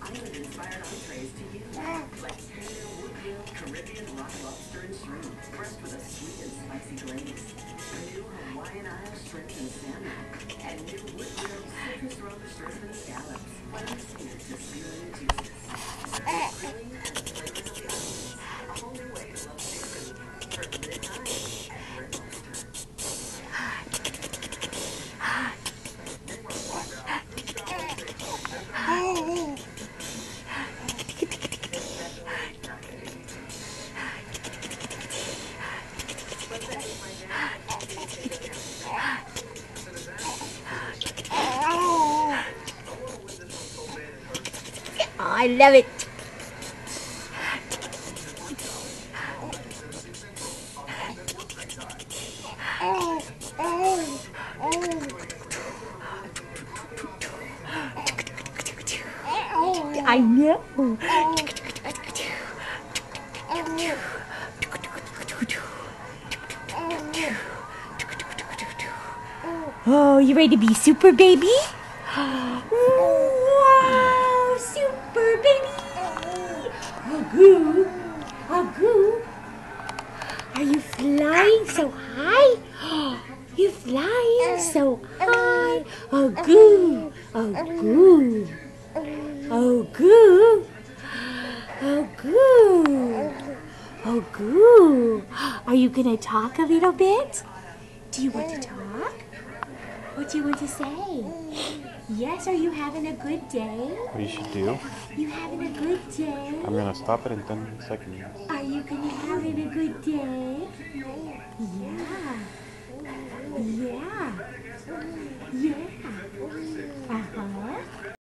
island-inspired entrees to use, like tender wood-grilled Caribbean rock lobster and shrimp, dressed with a sweet and spicy glaze. New Hawaiian Isle shrimp and salmon, and new wood-grilled citrus roast shrimp and scallops, finely seared to searing juices. Grilling and flavors of the islands, a whole new way to love seafood for limited time at Red Lobster. I love it. I know. Oh, you ready to be super baby? Wow, super baby! Agoo, agoo. Are you flying so high? You're flying so high. Agoo, agoo, agoo, agoo, agoo. Are you gonna talk a little bit? Do you want to talk? What do you want to say? Yes, are you having a good day? What you should do? You having a good day? I'm gonna stop it in 10 seconds. Are you gonna having a good day? Yeah. Yeah. Yeah.